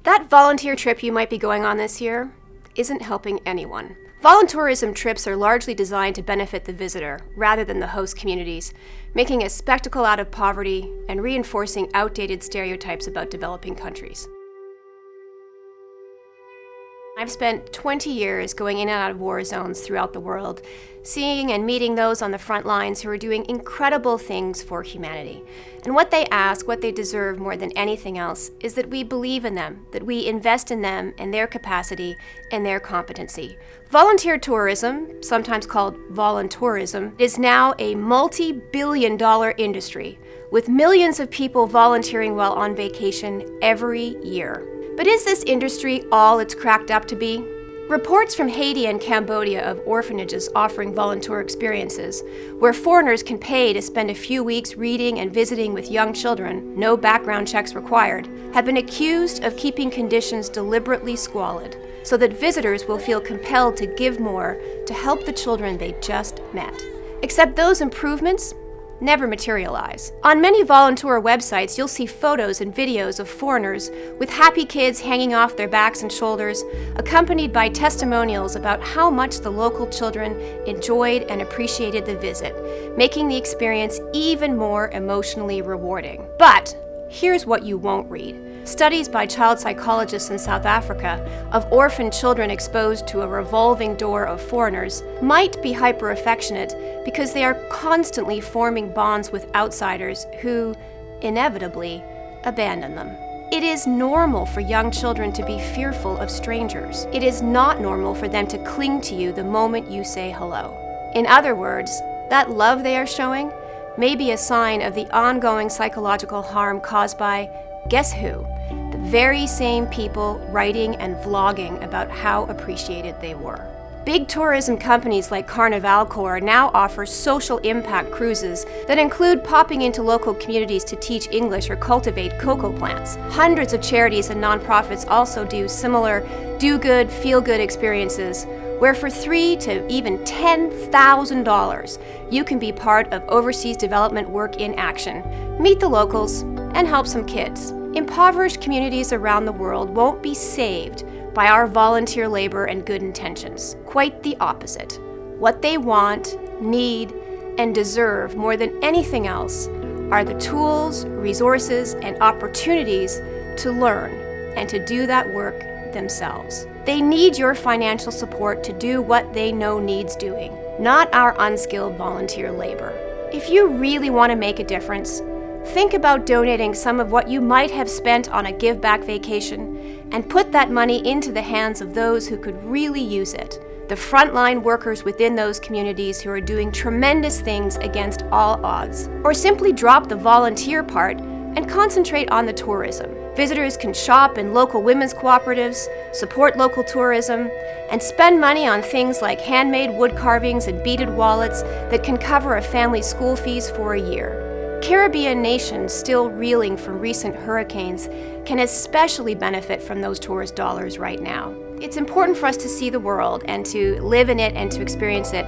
That volunteer trip you might be going on this year isn't helping anyone. Voluntourism trips are largely designed to benefit the visitor rather than the host communities, making a spectacle out of poverty and reinforcing outdated stereotypes about developing countries. I've spent 20 years going in and out of war zones throughout the world, seeing and meeting those on the front lines who are doing incredible things for humanity. And what they ask, what they deserve more than anything else, is that we believe in them, that we invest in them and their capacity and their competency. Volunteer tourism, sometimes called voluntourism, is now a multi-billion-dollar industry, with millions of people volunteering while on vacation every year. But is this industry all it's cracked up to be? Reports from Haiti and Cambodia of orphanages offering volunteer experiences, where foreigners can pay to spend a few weeks reading and visiting with young children, no background checks required, have been accused of keeping conditions deliberately squalid, so that visitors will feel compelled to give more to help the children they just met. Except those improvements never materialize. On many volunteer websites, you'll see photos and videos of foreigners with happy kids hanging off their backs and shoulders, accompanied by testimonials about how much the local children enjoyed and appreciated the visit, making the experience even more emotionally rewarding. But here's what you won't read. Studies by child psychologists in South Africa of orphaned children exposed to a revolving door of foreigners might be hyper-affectionate because they are constantly forming bonds with outsiders who, inevitably, abandon them. It is normal for young children to be fearful of strangers. It is not normal for them to cling to you the moment you say hello. In other words, that love they are showing may be a sign of the ongoing psychological harm caused by, guess who? The very same people writing and vlogging about how appreciated they were. Big tourism companies like Carnival Corps now offer social impact cruises that include popping into local communities to teach English or cultivate cocoa plants. Hundreds of charities and nonprofits also do similar do-good, feel-good experiences where for $3,000 to even $10,000, you can be part of overseas development work in action, meet the locals, and help some kids. Impoverished communities around the world won't be saved by our volunteer labor and good intentions. Quite the opposite. What they want, need, and deserve more than anything else are the tools, resources, and opportunities to learn and to do that work themselves. They need your financial support to do what they know needs doing, not our unskilled volunteer labor. If you really want to make a difference, think about donating some of what you might have spent on a give-back vacation and put that money into the hands of those who could really use it, the frontline workers within those communities who are doing tremendous things against all odds. Or simply drop the volunteer part and concentrate on the tourism. Visitors can shop in local women's cooperatives, support local tourism, and spend money on things like handmade wood carvings and beaded wallets that can cover a family's school fees for a year. Caribbean nations still reeling from recent hurricanes can especially benefit from those tourist dollars right now. It's important for us to see the world and to live in it and to experience it,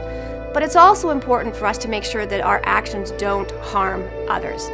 but it's also important for us to make sure that our actions don't harm others.